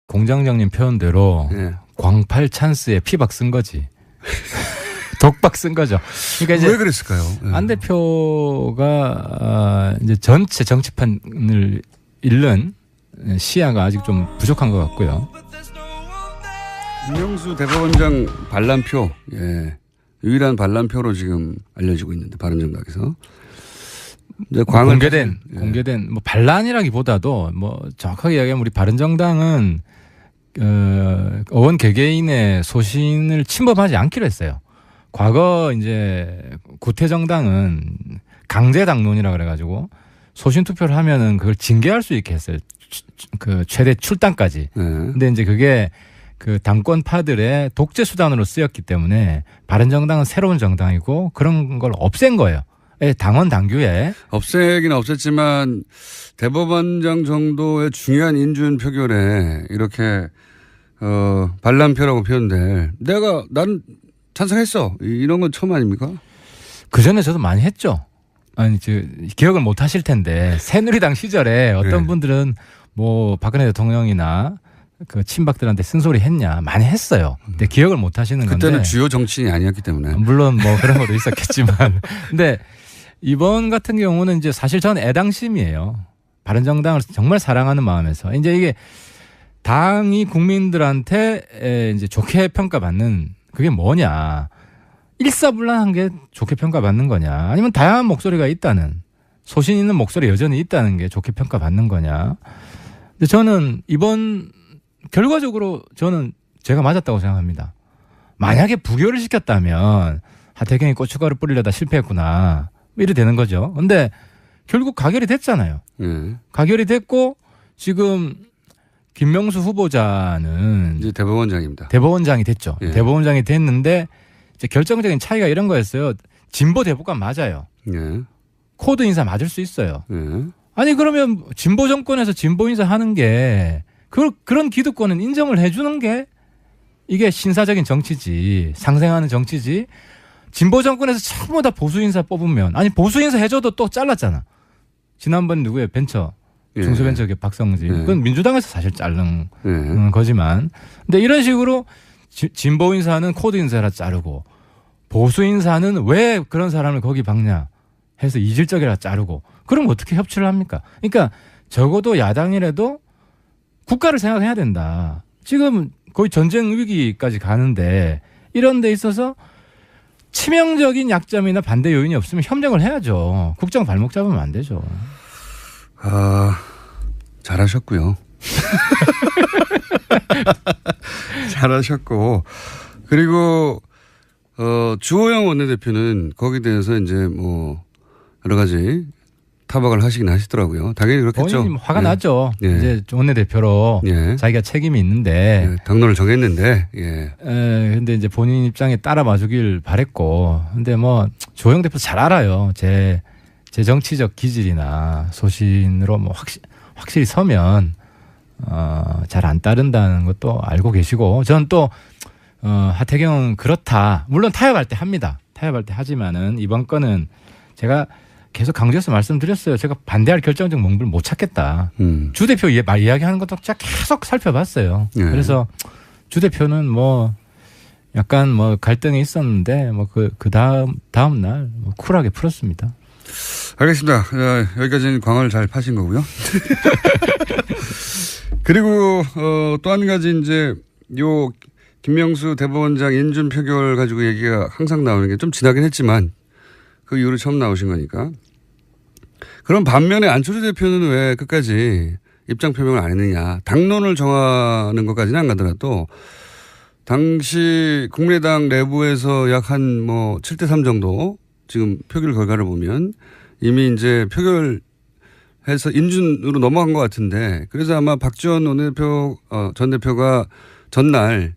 공장장님 표현대로 예. 광팔 찬스에 피박 쓴 거지. 독박 쓴 거죠. 그러니까 이제 왜 그랬을까요? 예. 안 대표가 이제 전체 정치판을 잃는 시야가 아직 좀 부족한 것 같고요. 김명수 대법원장 반란표, 예. 유일한 반란표로 지금 알려지고 있는데 바른정당에서 이제 공개된 뭐 반란이라기보다도 뭐 정확하게 이야기하면 우리 바른정당은 의원 개개인의 소신을 침범하지 않기로 했어요. 과거 이제 구태정당은 강제당론이라 그래가지고 소신 투표를 하면은 그걸 징계할 수 있게 했어요. 그 최대 출당까지. 근데 이제 그게 그 당권파들의 독재 수단으로 쓰였기 때문에 바른정당은 새로운 정당이고 그런 걸 없앤 거예요. 당원 당규에. 없애긴 없앴지만 대법원장 정도의 중요한 인준 표결에 이렇게 반란표라고 표현될 난 찬성했어. 이런 건 처음 아닙니까? 그 전에 저도 많이 했죠. 아니, 기억을 못 하실 텐데 새누리당 시절에 어떤 분들은 뭐 박근혜 대통령이나 그 친박들한테 쓴소리 했냐 많이 했어요. 근데 기억을 못 하시는 건데. 그때는 주요 정치인이 아니었기 때문에. 물론 뭐 그런 것도 있었겠지만. 근데 이번 같은 경우는 이제 사실 저는 애당심이에요. 바른정당을 정말 사랑하는 마음에서. 이제 이게 당이 국민들한테 이제 좋게 평가받는 그게 뭐냐. 일사불란한 게 좋게 평가받는 거냐. 아니면 다양한 목소리가 있다는, 소신 있는 목소리 여전히 있다는 게 좋게 평가받는 거냐. 근데 저는 이번 결과적으로 저는 제가 맞았다고 생각합니다. 만약에 부결을 시켰다면 하태경이 고춧가루 뿌리려다 실패했구나. 이래 되는 거죠. 근데 결국 가결이 됐잖아요. 가결이 됐고 지금 김명수 후보자는 이제 대법원장입니다. 대법원장이 됐죠. 예. 대법원장이 됐는데 이제 결정적인 차이가 이런 거였어요. 진보 대법관 맞아요. 예. 코드 인사 맞을 수 있어요. 예. 아니 그러면 진보 정권에서 진보 인사 하는 게 그런 기득권은 인정을 해주는 게 이게 신사적인 정치지, 상생하는 정치지. 진보 정권에서 전부 다 보수 인사 뽑으면, 아니 보수 인사 해줘도 또 잘랐잖아. 지난번 누구예요? 벤처. 중소벤처 박성진. 그건 민주당에서 사실 자른 거지만. 근데 이런 식으로 진보 인사는 코드 인사라 자르고 보수 인사는 왜 그런 사람을 거기 박냐 해서 이질적이라 자르고 그럼 어떻게 협치를 합니까? 그러니까 적어도 야당이라도 국가를 생각해야 된다. 지금 거의 전쟁 위기까지 가는데 이런 데 있어서 치명적인 약점이나 반대 요인이 없으면 협력을 해야죠. 국정 발목 잡으면 안 되죠. 잘하셨고요. 잘하셨고. 그리고, 주호영 원내대표는 거기에 대해서 이제 뭐, 여러 가지 타박을 하시긴 하시더라고요. 당연히 그렇겠죠. 본인이 화가 나죠. 이제 원내대표로 자기가 책임이 있는데. 당론을 정했는데, 근데 이제 본인 입장에 따라 봐주길 바랬고. 근데 뭐, 주호영 대표 잘 알아요. 제 정치적 기질이나 소신으로 뭐 확실히 서면 잘 안 따른다는 것도 알고 계시고 저는 또 하태경은 그렇다. 물론 타협할 때 합니다. 타협할 때 하지만은 이번 건은 제가 계속 강조해서 말씀드렸어요. 제가 반대할 결정적 몽부를 못 찾겠다. 주 대표 이야기하는 것도 제가 계속 살펴봤어요. 그래서 주 대표는 뭐 약간 뭐 갈등이 있었는데 뭐 그 다음 날 뭐 쿨하게 풀었습니다. 알겠습니다. 여기까지는 광을 잘 파신 거고요. 그리고 또 한 가지 이제 요 김명수 대법원장 인준 표결 가지고 얘기가 항상 나오는 게 좀 지나긴 했지만 그 이후로 처음 나오신 거니까. 그럼 반면에 안철수 대표는 왜 끝까지 입장 표명을 안 했느냐. 당론을 정하는 것까지는 안 가더라도 당시 국민의당 내부에서 약 한 뭐 7대3 정도 지금 표결 결과를 보면 이미 이제 표결해서 인준으로 넘어간 것 같은데 그래서 아마 박지원 원내대표 전 대표가 전날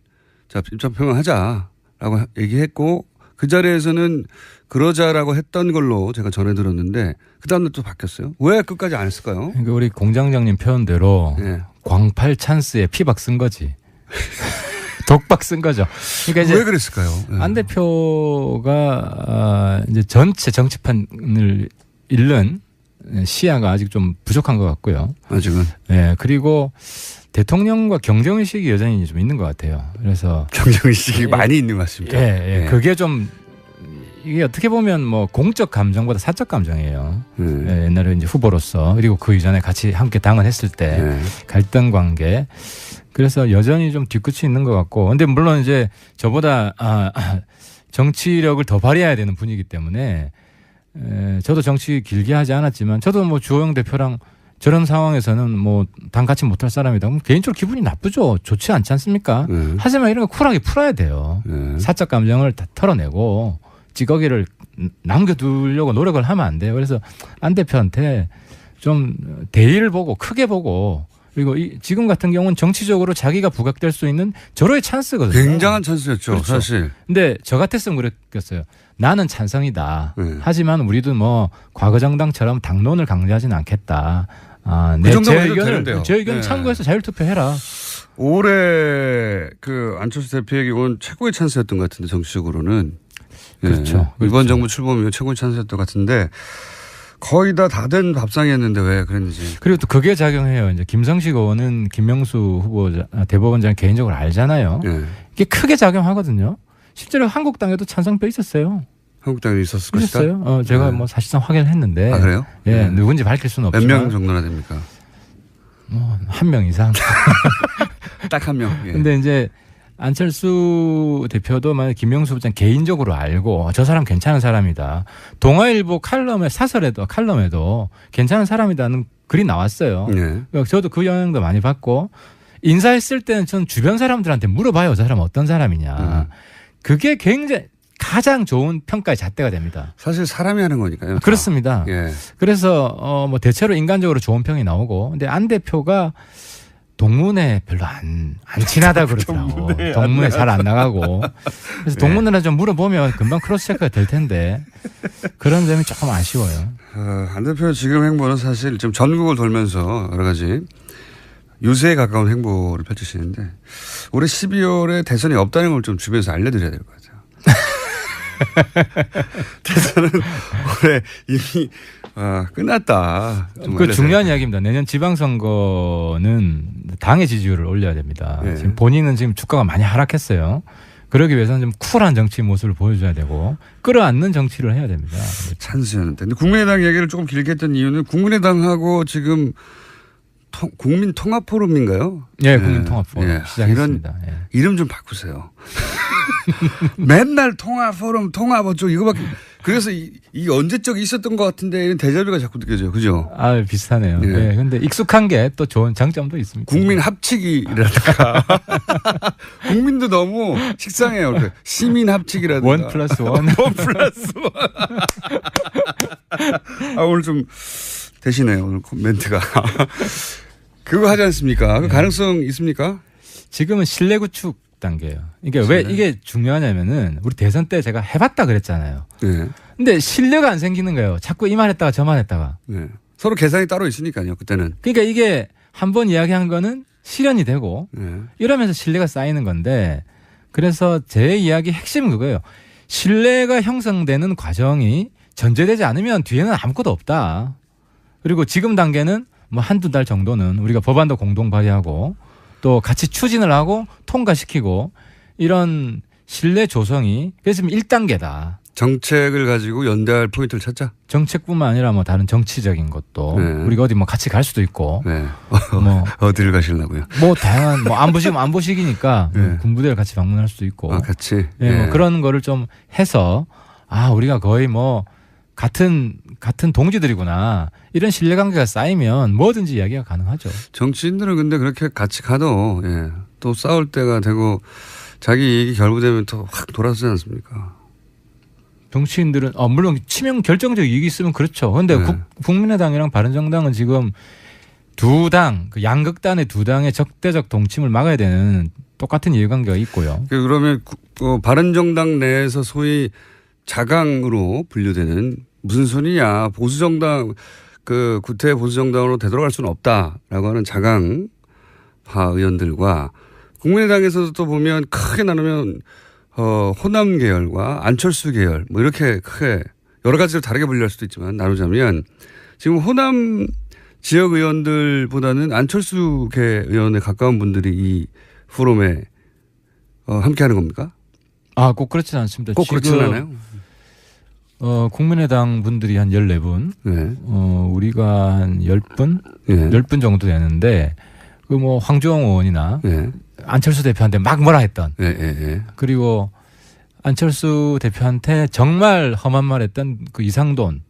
자 입장 표명하자라고 얘기했고 그 자리에서는 그러자라고 했던 걸로 제가 전해 들었는데 그 다음날 또 바뀌었어요. 왜 끝까지 안 했을까요? 그러니까 우리 공장장님 표현대로 광팔 찬스에 피박 쓴 거지. 독박 쓴 거죠. 그러니까 이제 왜 그랬을까요? 안 대표가 이제 전체 정치판을 잃는 시야가 아직 좀 부족한 것 같고요. 아직은. 그리고 대통령과 경쟁의식이 여전히 좀 있는 것 같아요. 그래서 경쟁의식이 많이 있는 것 같습니다. 예. 그게 좀 이게 어떻게 보면 뭐 공적 감정보다 사적 감정이에요. 예, 옛날에 이제 후보로서 그리고 그 이전에 같이 함께 당을 했을 때 갈등 관계. 그래서 여전히 좀 뒤끝이 있는 것 같고. 근데 물론 이제 저보다 정치력을 더 발휘해야 되는 분이기 때문에 저도 정치 길게 하지 않았지만 저도 뭐 주호영 대표랑 저런 상황에서는 뭐 당 같이 못할 사람이다. 그럼 개인적으로 기분이 나쁘죠. 좋지 않지 않습니까? 하지만 이런 거 쿨하게 풀어야 돼요. 사적 감정을 다 털어내고 찌꺼기를 남겨두려고 노력을 하면 안 돼요. 그래서 안 대표한테 좀 대의를 보고 크게 보고 그리고 지금 같은 경우는 정치적으로 자기가 부각될 수 있는 절호의 찬스거든요. 굉장한 찬스였죠. 그렇죠. 사실. 근데 저 같았으면 그랬겠어요. 나는 찬성이다. 하지만 우리도 뭐 과거 정당처럼 당론을 강조하지는 않겠다. 제 의견을 참고해서 자율투표해라. 올해 그 안철수 대표에게 온 최고의 찬스였던 것 같은데 정치적으로는. 그렇죠. 이번 정부 출범 이후 최고의 찬스였던 것 같은데 거의 다 된 밥상이었는데 왜 그랬는지. 그리고 또 그게 작용해요. 이제 김성식 의원은 김명수 후보 대법원장 개인적으로 알잖아요. 이게 크게 작용하거든요. 실제로 한국당에도 찬성표 있었어요. 한국당에 있었을 것이다. 있었어요. 제가 뭐 사실상 확인을 했는데. 아 그래요? 예, 누군지 밝힐 수는 없지만. 몇 명 정도나 됩니까? 뭐 한 명 이상. 딱 한 명. 예. 근데 이제 안철수 대표도 만약 김명수 부장 개인적으로 알고 저 사람 괜찮은 사람이다. 동아일보 칼럼에도 괜찮은 사람이다는 글이 나왔어요. 그러니까 저도 그 영향도 많이 받고 인사했을 때는 저는 주변 사람들한테 물어봐요. 저 사람 어떤 사람이냐. 그게 굉장히 가장 좋은 평가의 잣대가 됩니다. 사실 사람이 하는 거니까요. 그렇습니다. 예. 그래서 뭐 대체로 인간적으로 좋은 평이 나오고 근데 안 대표가 동문회 별로 안 친하다 그러더라고. 동문회 잘 안 나가고. 그래서 동문회나 좀 물어보면 금방 크로스 체크가 될 텐데 그런 점이 조금 아쉬워요. 안 대표 지금 행보는 사실 좀 전국을 돌면서 여러 가지 유세에 가까운 행보를 펼치시는데 올해 12월에 대선이 없다는 걸 좀 주변에서 알려드려야 될 것 같아요. 대선은 올해 이미 끝났다. 그 중요한 이야기입니다. 내년 지방선거는 당의 지지율을 올려야 됩니다. 지금 본인은 지금 주가가 많이 하락했어요. 그러기 위해서는 좀 쿨한 정치 모습을 보여줘야 되고 끌어안는 정치를 해야 됩니다. 찬스였는데. 근데 국민의당 얘기를 조금 길게 했던 이유는 국민의당하고 지금 국민통합포럼인가요? 예, 국민통합포럼 시작했습니다. 이름 좀 바꾸세요. 맨날 통합포럼, 통합어쩌고 이거밖에. 그래서 이 언제적 있었던 것 같은데 이런 데자뷰가 자꾸 느껴져요. 그죠? 아, 비슷하네요. 예. 근데 익숙한 게 또 좋은 장점도 있습니다. 국민 합치기라든가. 국민도 너무 식상해요. 시민 합치기라든가. 1+1. 1+1. 오늘 좀 되시네요. 오늘 멘트가. 그거 하지 않습니까? 그 가능성 있습니까? 지금은 신뢰 구축 단계예요. 이게 왜 이게 중요하냐면은 우리 대선 때 제가 해봤다 그랬잖아요. 근데 신뢰가 안 생기는 거예요. 자꾸 이 말 했다가 저 말 했다가. 서로 계산이 따로 있으니까요. 그때는. 그러니까 이게 한번 이야기한 거는 실현이 되고 이러면서 신뢰가 쌓이는 건데 그래서 제 이야기 핵심은 그거예요. 신뢰가 형성되는 과정이 전제되지 않으면 뒤에는 아무것도 없다. 그리고 지금 단계는 뭐 한두 달 정도는 우리가 법안도 공동 발의하고 또 같이 추진을 하고 통과시키고 이런 신뢰 조성이 그래서 1단계다. 정책을 가지고 연대할 포인트를 찾자. 정책뿐만 아니라 뭐 다른 정치적인 것도 우리가 어디 뭐 같이 갈 수도 있고 뭐 어디를 가시려고요? 뭐 다양한 뭐 안보시기니까 군부대를 같이 방문할 수도 있고 같이 뭐 그런 거를 좀 해서 우리가 거의 뭐 같은 동지들이구나 이런 신뢰관계가 쌓이면 뭐든지 이야기가 가능하죠. 정치인들은 근데 그렇게 같이 가도 또 싸울 때가 되고 자기 이익이 결부되면 또 확 돌아서지 않습니까? 정치인들은 물론 치명 결정적 이익이 있으면 그렇죠. 그런데 국민의당이랑 바른정당은 지금 두 당, 그 양극단의 두 당의 적대적 동침을 막아야 되는 똑같은 이해관계가 있고요. 그러면 바른정당 내에서 소위 자강으로 분류되는 무슨 소리냐 보수정당 그 구태 보수정당으로 되돌아갈 수는 없다라고 하는 자강파 의원들과 국민의당에서도 또 보면 크게 나누면 호남 계열과 안철수 계열 뭐 이렇게 크게 여러 가지로 다르게 분류할 수도 있지만 나누자면 지금 호남 지역 의원들보다는 안철수계 의원에 가까운 분들이 이 포럼에 함께하는 겁니까? 아, 꼭 그렇지는 않습니다. 꼭 그렇지는 않아요. 국민의당 분들이 한 14분, 네. 우리가 한 10분, 네. 10분 정도 되는데 그 뭐 황교안 의원이나 네. 안철수 대표한테 막 뭐라 했던, 네. 네. 네. 그리고 안철수 대표한테 정말 험한 말 했던 그 이상돈.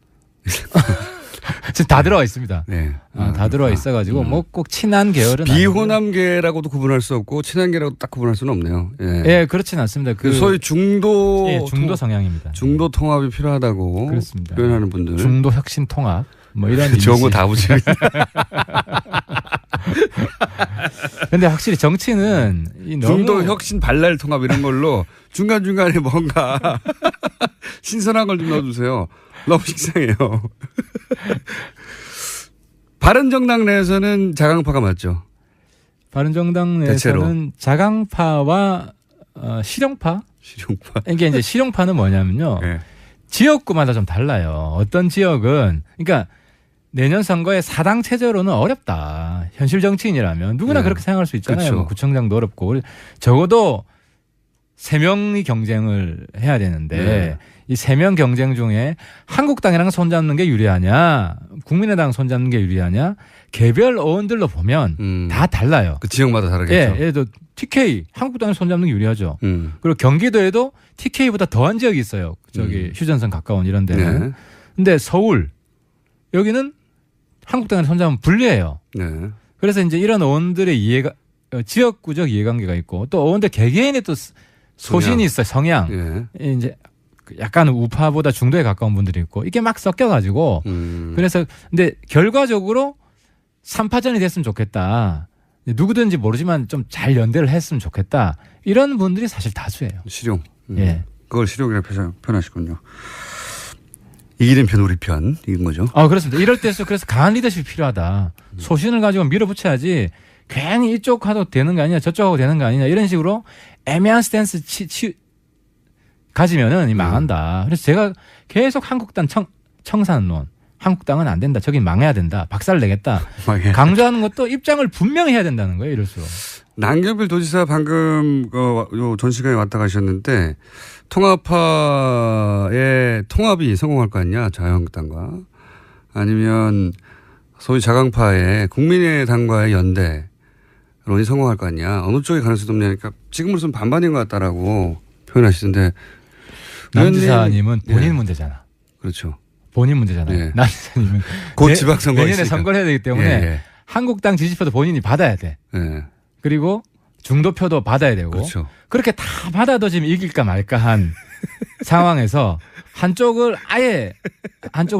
지금 다 들어와 있습니다. 네. 다 들어와 있어가지고 뭐 꼭 친한 계열은 비호남계라고도 구분할 수 없고 친한계라고도 딱 구분할 수는 없네요. 예, 예, 그렇지는 않습니다. 그 소위 중도 예, 중도 성향입니다. 중도 통합이 필요하다고 그렇습니다. 표현하는 분들. 중도 혁신 통합 뭐 이런 좋은 거 다 붙이고. 근데 확실히 정치는 이 너무 중도 혁신 발랄 통합 이런 걸로 중간 중간에 뭔가 신선한 걸 좀 넣어주세요. 너무 식상해요. 바른정당 내에서는 자강파가 맞죠? 바른정당 내에서는 대체로. 자강파와 실용파. 실용파. 이게 이제 실용파는 뭐냐면요. 네. 지역구마다 좀 달라요. 어떤 지역은 그러니까 내년 선거에 사당 체제로는 어렵다. 현실 정치인이라면 누구나 네. 그렇게 생각할 수 있잖아요. 그렇죠. 뭐 구청장도 어렵고 적어도 3명이 경쟁을 해야 되는데 네. 이 3명 경쟁 중에 한국당이랑 손잡는 게 유리하냐, 국민의당 손잡는 게 유리하냐, 개별 의원들로 보면 다 달라요. 그 지역마다 다르겠죠. 예, 예를 들어 TK 한국당이 손잡는 게 유리하죠. 그리고 경기도에도 TK보다 더한 지역이 있어요. 저기 휴전선 가까운 이런 데는. 네. 근데 서울 여기는 한국당을 손잡으면 불리해요. 네. 그래서 이제 이런 의원들의 이해가 지역구적 이해관계가 있고 또 의원들 개개인의 또 소신이 있어요. 성향. 예. 이제 약간 우파보다 중도에 가까운 분들이 있고 이게 막 섞여가지고 그래서 근데 결과적으로 3파전이 됐으면 좋겠다. 누구든지 모르지만 좀 잘 연대를 했으면 좋겠다. 이런 분들이 사실 다수예요. 실용. 예. 그걸 실용이라고 표현하시군요. 이기는 편 우리 편 이긴 거죠. 그렇습니다. 이럴 때서 그래서 강한 리더십이 필요하다. 소신을 가지고 밀어붙여야지 괜히 이쪽 하도 되는 거 아니냐 저쪽 하고 되는 거 아니냐 이런 식으로 애매한 스탠스 가지면은 망한다. 그래서 제가 계속 한국당 청산론 한국당은 안 된다. 저긴 망해야 된다. 박살 내겠다. 강조하는 것도 입장을 분명히 해야 된다는 거예요. 이럴수록. 남경필 도지사 방금 요 전 시간에 왔다 가셨는데 통합파의 통합이 성공할 거 아니냐 자유한국당과 아니면 소위 자강파의 국민의당과의 연대론이 성공할 거 아니냐 어느 쪽에 가능성이 높냐니까 지금으로서는 반반인 것 같다라고 표현하시던데 남 지사님은 본인 예. 문제잖아. 그렇죠. 본인 문제잖아요. 예. 남 지사님은 곧 지방선거가 내년에 있으니까. 선거를 해야 되기 때문에 예. 한국당 지지표도 본인이 받아야 돼. 예. 그리고 중도표도 받아야 되고 그렇죠. 그렇게 다 받아도 지금 이길까 말까 한 상황에서 한쪽을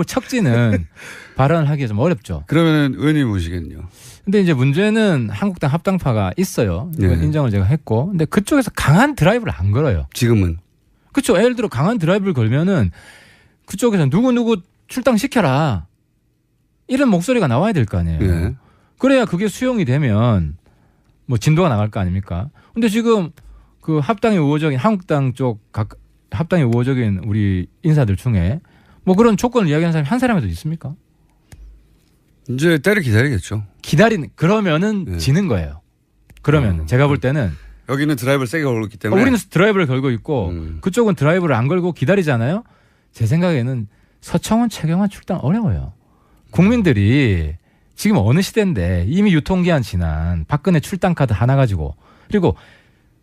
척지는 발언을 하기가 좀 어렵죠. 그러면 의원님 보시겠네요. 근데 이제 문제는 한국당 합당파가 있어요. 이건 네. 인정을 제가 했고. 근데 그쪽에서 강한 드라이브를 안 걸어요. 지금은. 그렇죠. 예를 들어 강한 드라이브를 걸면은 그쪽에서 누구 출당시켜라. 이런 목소리가 나와야 될 거 아니에요. 네. 그래야 그게 수용이 되면 뭐 진도가 나갈 거 아닙니까? 근데 지금 그 합당의 우호적인 한국당 쪽 합당의 우호적인 우리 인사들 중에 뭐 그런 조건을 이야기하는 사람이 한 사람이라도 있습니까? 이제 때를 기다리겠죠. 그러면은 네. 지는 거예요. 그러면 제가 볼 때는 여기는 드라이브를 세게 걸고 있기 때문에. 우리는 드라이브를 걸고 있고 그쪽은 드라이브를 안 걸고 기다리잖아요. 제 생각에는 서청원, 최경환 출당 어려워요. 국민들이 지금 어느 시대인데 이미 유통기한 지난 박근혜 출당 카드 하나 가지고 그리고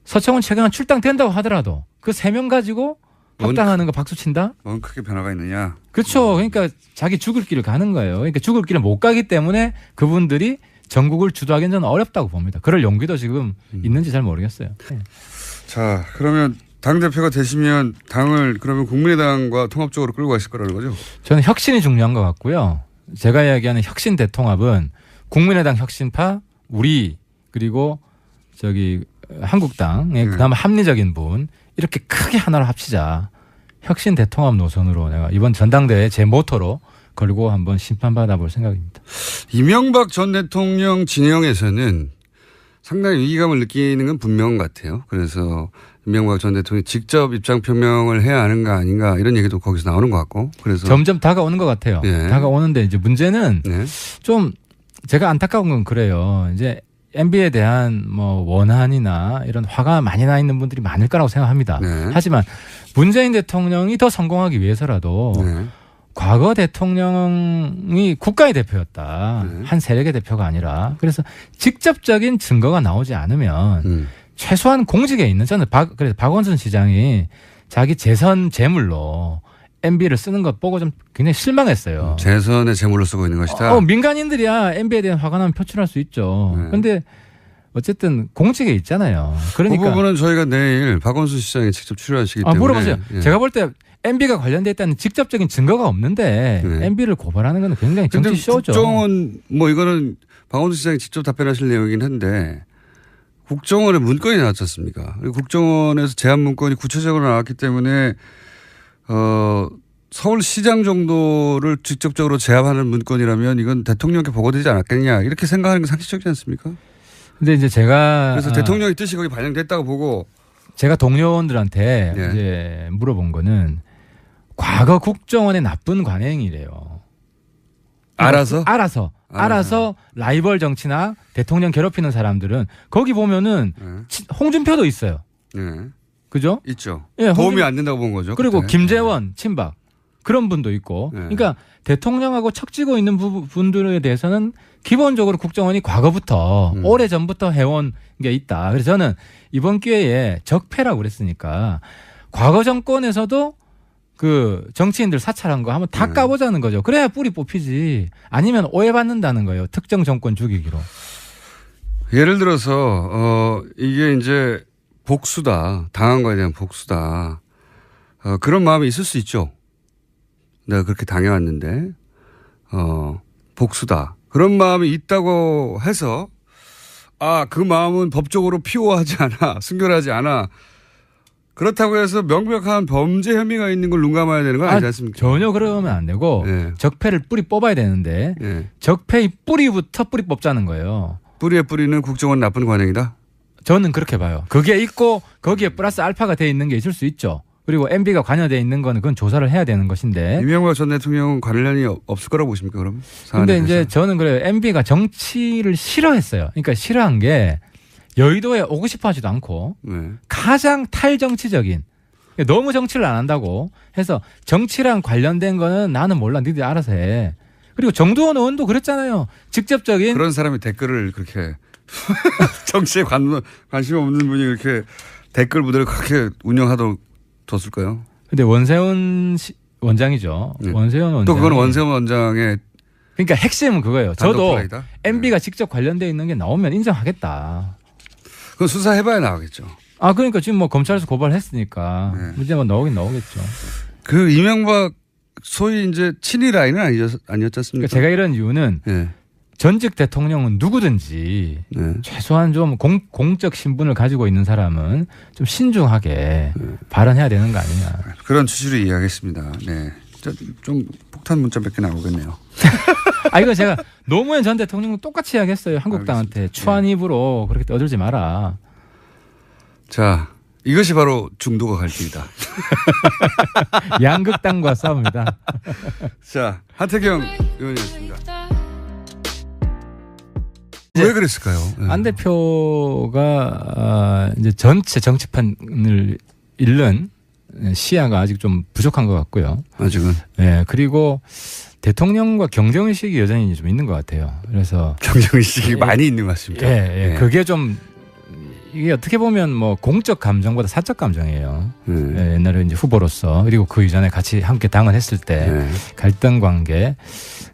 서청원, 최경환 출당된다고 하더라도 그 3명 가지고 합당하는 거 박수 친다? 뭔 크게 변화가 있느냐. 그렇죠. 그러니까 자기 죽을 길을 가는 거예요. 그러니까 죽을 길을 못 가기 때문에 그분들이 전국을 주도하기는 저는 어렵다고 봅니다. 그럴 용기도 지금 있는지 잘 모르겠어요. 네. 자, 그러면 당대표가 되시면 당을 그러면 국민의당과 통합적으로 끌고 가실 거라는 거죠? 저는 혁신이 중요한 것 같고요. 제가 이야기하는 혁신 대통합은 국민의당 혁신파, 우리 그리고 저기 한국당의 그나마 합리적인 분 이렇게 크게 하나로 합치자. 혁신 대통합 노선으로 내가 이번 전당대회 제 모토로 걸고 한번 심판받아볼 생각입니다. 이명박 전 대통령 진영에서는 상당히 위기감을 느끼는 건 분명한 것 같아요. 그래서 이명박 전 대통령이 직접 입장 표명을 해야 하는 거 아닌가 이런 얘기도 거기서 나오는 것 같고. 그래서 점점 다가오는 것 같아요. 네. 다가오는데 이제 문제는 네. 좀 제가 안타까운 건 그래요. 이제 MB에 대한 뭐 원한이나 이런 화가 많이 나 있는 분들이 많을 거라고 생각합니다. 네. 하지만 문재인 대통령이 더 성공하기 위해서라도 네. 과거 대통령이 국가의 대표였다. 네. 한 세력의 대표가 아니라. 그래서 직접적인 증거가 나오지 않으면 최소한 공직에 있는 저는 그래서 박원순 시장이 자기 재선 재물로 MB를 쓰는 것 보고 좀 굉장히 실망했어요. 재선의 재물로 쓰고 있는 것이다. 민간인들이야 MB에 대한 화가 나면 표출할 수 있죠. 네. 그런데 어쨌든 공직에 있잖아요. 그러니까 그 부분은 저희가 내일 박원순 시장이 직접 출연하시기 때문에 물어보세요. 예. 제가 볼 때 MB가 관련돼 있다는 직접적인 증거가 없는데 네. MB를 고발하는 건 굉장히 정치 쇼죠. 국정원 뭐 이거는 박원순 시장이 직접 답변하실 내용이긴 한데 국정원에 문건이 나왔지 않습니까? 그리고 국정원에서 제안 문건이 구체적으로 나왔기 때문에 서울시장 정도를 직접적으로 제압하는 문건이라면 이건 대통령께 보고되지 않았겠냐 이렇게 생각하는 게 상식적이지 않습니까? 근데 이제 제가 그래서 대통령의 뜻이 거기 반영됐다고 보고 제가 동료원들한테 예. 이제 물어본 거는 과거 국정원의 나쁜 관행이래요. 알아서 라이벌 정치나 대통령 괴롭히는 사람들은 거기 보면은 홍준표도 있어요. 네. 그죠? 있죠. 예, 도움이 안 된다고 본 거죠. 그리고 그때. 김재원 친박 그런 분도 있고. 네. 그러니까 대통령하고 척지고 있는 분들에 대해서는 기본적으로 국정원이 과거부터 오래전부터 해온 게 있다. 그래서 저는 이번 기회에 적폐라고 그랬으니까 과거 정권에서도 그 정치인들 사찰한 거 한번 다 까보자는 거죠. 그래야 뿌리 뽑히지. 아니면 오해받는다는 거예요. 특정 정권 죽이기로. 예를 들어서 이게 이제 복수다. 당한 거에 대한 복수다. 그런 마음이 있을 수 있죠. 내가 그렇게 당해왔는데 복수다. 그런 마음이 있다고 해서 그 마음은 법적으로 피호하지 않아. 순결하지 않아. 그렇다고 해서 명백한 범죄 혐의가 있는 걸 눈 감아야 되는 건 아니지 않습니까? 전혀 그러면 안 되고 네. 적폐를 뿌리 뽑아야 되는데 네. 적폐의 뿌리부터 뿌리 뽑자는 거예요. 뿌리에 뿌리는 국정원 나쁜 관행이다? 저는 그렇게 봐요. 그게 있고 거기에 플러스 알파가 돼 있는 게 있을 수 있죠. 그리고 MB가 관여돼 있는 거는 그건 조사를 해야 되는 것인데. 이명박 전 대통령은 관련이 없을 거라고 보십니까 그럼? 근데 이제 저는 그래요. MB가 정치를 싫어했어요. 그러니까 싫어한 게 여의도에 오고 싶어 하지도 않고 네. 가장 탈정치적인 너무 정치를 안 한다고 해서 정치랑 관련된 거는 나는 몰라 니들 알아서 해. 그리고 정두원 의원도 그랬잖아요. 직접적인 그런 사람이 댓글을 그렇게 정치에 관심 없는 분이 그렇게 댓글 부대를 그렇게 운영하도록 뒀을까요? 근데 원세훈 원장이죠. 네. 원세훈 원장. 또 그건 원세훈 원장의 그러니까 핵심은 그거예요. 단독 저도 플레이다? MB가 직접 관련돼 있는 게 나오면 인정하겠다. 그건 수사해봐야 나오겠죠. 그러니까 지금 뭐 검찰에서 고발했으니까 네. 문제 뭐 나오겠죠. 그 이명박 소위 이제 친위 라인은 아니었지 않습니까? 그러니까 제가 이런 이유는 네. 전직 대통령은 누구든지 네. 최소한 좀 공적 신분을 가지고 있는 사람은 좀 신중하게 발언해야 되는 거 아니냐. 그런 취지로 이해하겠습니다. 네. 좀 폭탄 문자 몇 개 나오겠네요. 이거 제가 노무현 전 대통령도 똑같이 이야기했어요. 한국당한테 알겠습니다. 추한 입으로 그렇게 떠들지 마라. 자, 이것이 바로 중도가 갈 길이다. 양극당과 싸웁니다. 자, 하태경 의원이었습니다. 왜 그랬을까요? 네. 안 대표가 이제 전체 정치판을 잃는 시야가 아직 좀 부족한 것 같고요. 아직은. 예, 그리고 대통령과 경쟁의식이 여전히 좀 있는 것 같아요. 그래서 경쟁의식이 많이 있는 것 같습니다. 예, 네. 그게 좀 이게 어떻게 보면 뭐 공적 감정보다 사적 감정이에요. 예, 옛날에 이제 후보로서 그리고 그 이전에 같이 함께 당을 했을 때 네. 갈등 관계.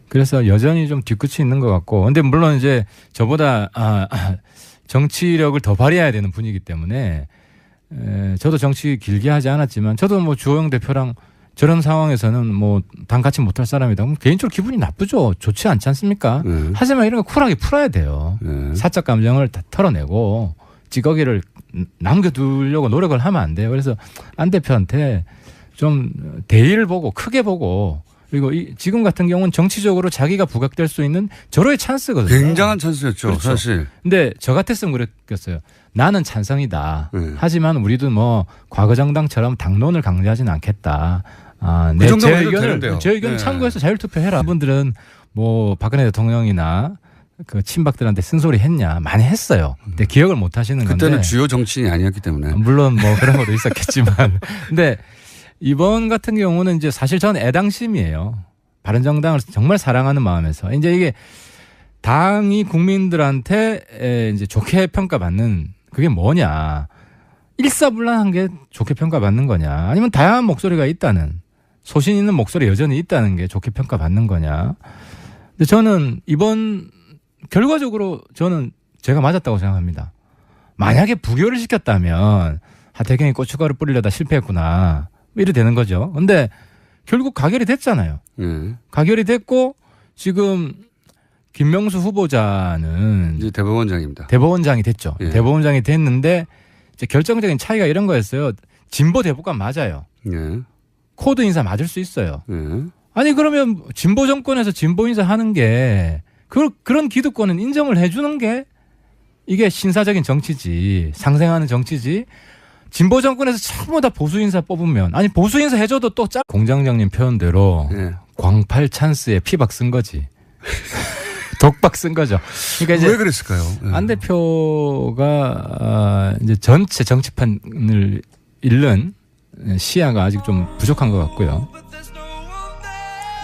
그래서 여전히 좀 뒤끝이 있는 것 같고. 근데 물론 이제 저보다 정치력을 더 발휘해야 되는 분이기 때문에 저도 정치 길게 하지 않았지만 저도 뭐 주호영 대표랑 저런 상황에서는 뭐 당 같이 못할 사람이다. 그럼 개인적으로 기분이 나쁘죠. 좋지 않지 않습니까? 하지만 이런 거 쿨하게 풀어야 돼요. 사적 감정을 다 털어내고 찌꺼기를 남겨두려고 노력을 하면 안 돼요. 그래서 안 대표한테 좀 대의를 보고 크게 보고 그리고 지금 같은 경우는 정치적으로 자기가 부각될 수 있는 절호의 찬스거든요. 굉장한 찬스였죠. 그렇죠. 사실. 근데 저 같았으면 그랬겠어요. 나는 찬성이다. 네. 하지만 우리도 뭐 과거 정당처럼 당론을 강조하지는 않겠다. 그 정도면 해도 되는데요. 제 의견을 네. 참고해서 자율투표해라. 분들은 뭐 박근혜 대통령이나 그 친박들한테 쓴소리 했냐? 많이 했어요. 근데 기억을 못 하시는 건데. 그때는 주요 정치인이 아니었기 때문에. 물론 뭐 그런 것도 있었겠지만. 근데 이번 같은 경우는 이제 사실 저는 애당심이에요. 바른정당을 정말 사랑하는 마음에서. 이제 이게 당이 국민들한테 이제 좋게 평가받는 그게 뭐냐. 일사불란한 게 좋게 평가받는 거냐. 아니면 다양한 목소리가 있다는, 소신 있는 목소리 여전히 있다는 게 좋게 평가받는 거냐. 근데 저는 이번 결과적으로 저는 제가 맞았다고 생각합니다. 만약에 부결을 시켰다면 하태경이 고춧가루 뿌리려다 실패했구나. 이래 되는 거죠. 근데 결국 가결이 됐잖아요. 가결이 됐고 지금 김명수 후보자는 이제 대법원장입니다. 대법원장이 됐죠. 예. 대법원장이 됐는데 이제 결정적인 차이가 이런 거였어요. 진보 대법관 맞아요. 예. 코드 인사 맞을 수 있어요. 예. 아니 그러면 진보 정권에서 진보 인사 하는 게 그런 기득권은 인정을 해주는 게 이게 신사적인 정치지, 상생하는 정치지. 진보 정권에서 전부 다 보수 인사 뽑으면, 아니 보수 인사 해줘도 또 공장장님 표현대로 예. 광팔 찬스에 피박 쓴 거지. 독박 쓴 거죠. 그러니까 이제 왜 그랬을까요? 예. 안 대표가 이제 전체 정치판을 잃는 시야가 아직 좀 부족한 것 같고요.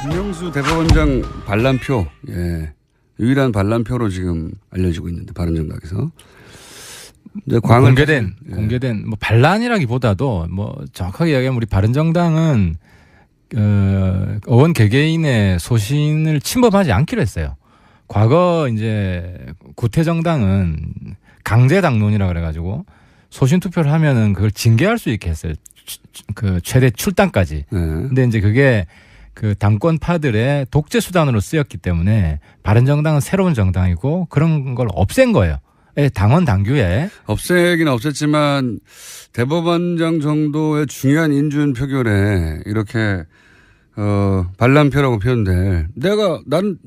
김명수 대법원장 반란표, 예. 유일한 반란표로 지금 알려지고 있는데 바른정당에서 이제 공개된 뭐 반란이라기보다도 뭐 정확하게 이야기하면 우리 바른정당은 의원 개개인의 소신을 침범하지 않기로 했어요. 과거 이제 구태정당은 강제당론이라 그래가지고 소신 투표를 하면은 그걸 징계할 수 있게 했어요. 그 최대 출당까지. 근데 이제 그게 그 당권파들의 독재 수단으로 쓰였기 때문에 바른정당은 새로운 정당이고 그런 걸 없앤 거예요. 당원 당규에. 없애긴 없앴지만 대법원장 정도의 중요한 인준 표결에 이렇게 반란표라고 표현될 난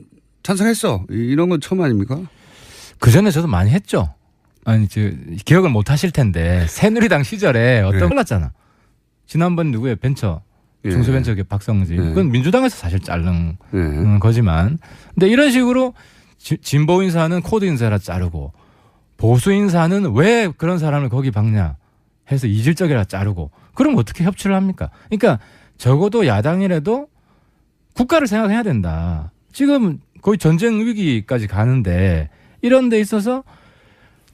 찬성했어. 이런 건 처음 아닙니까? 그 전에 저도 많이 했죠. 아니, 기억을 못 하실 텐데 새누리당 시절에 어떤 걸났잖아. 지난번 누구의 벤처 중소벤처 박성진. 그건 민주당에서 사실 자른 거지만. 근데 이런 식으로 진보 인사는 코드 인사라 자르고 보수 인사는 왜 그런 사람을 거기 박냐 해서 이질적이라 자르고 그럼 어떻게 협치를 합니까? 그러니까 적어도 야당이라도 국가를 생각해야 된다. 지금 거의 전쟁 위기까지 가는데 이런 데 있어서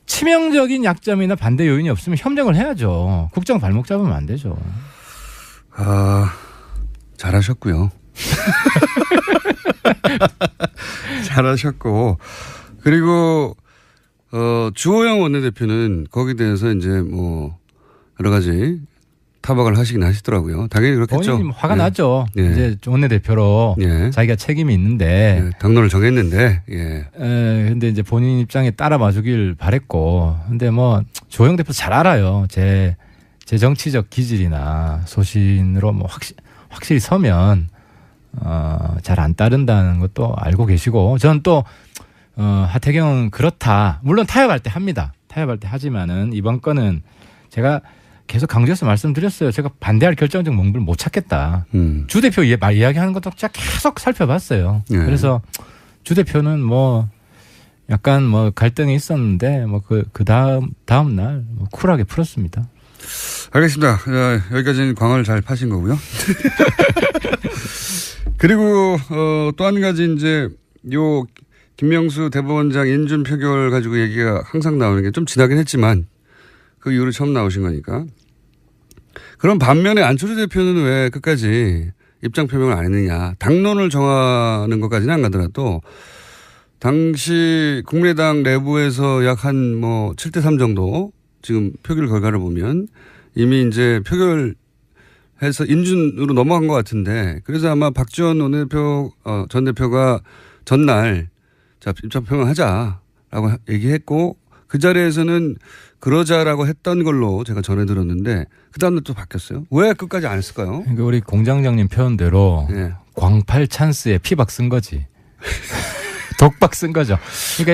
치명적인 약점이나 반대 요인이 없으면 협력을 해야죠. 국정 발목 잡으면 안 되죠. 잘하셨고요. 잘하셨고 그리고 주호영 원내대표는 거기에 대해서 이제 뭐 여러 가지 타박을 하시긴 하시더라고요. 당연히 그렇겠죠. 본인이 화가 나죠. 예. 이제 원내대표로 자기가 책임이 있는데 당론을 정했는데. 근데 이제 본인 입장에 따라 봐주길 바랬고. 근데 뭐 주호영 대표 잘 알아요. 제 정치적 기질이나 소신으로 뭐 확실히 서면 잘 안 따른다는 것도 알고 계시고 저는 또 하태경은 그렇다. 물론 타협할 때 합니다. 타협할 때 하지만은 이번 건은 제가 계속 강조해서 말씀드렸어요. 제가 반대할 결정적 몽부를 못 찾겠다. 주 대표 이야기하는 것도 제가 계속 살펴봤어요. 그래서 주 대표는 뭐 약간 뭐 갈등이 있었는데 뭐 그 다음 날 뭐 쿨하게 풀었습니다. 알겠습니다. 여기까지는 광을 잘 파신 거고요. 그리고 또 한 가지 이제 요 김명수 대법원장 인준 표결 가지고 얘기가 항상 나오는 게 좀 지나긴 했지만 그 이후로 처음 나오신 거니까. 그럼 반면에 안철수 대표는 왜 끝까지 입장 표명을 안 했느냐. 당론을 정하는 것까지는 안 가더라도 당시 국민의당 내부에서 약 한 뭐 7대3 정도 지금 표결 결과를 보면 이미 이제 표결해서 인준으로 넘어간 것 같은데 그래서 아마 박지원 원내대표 전 대표가 전날 자 입장 표명하자라고 얘기했고 그 자리에서는 그러자라고 했던 걸로 제가 전해 들었는데 그 다음날 또 바뀌었어요. 왜 끝까지 안 했을까요? 그러니까 우리 공장장님 표현대로 광팔 찬스에 피박 쓴 거지. 독박 쓴 거죠. 그러니까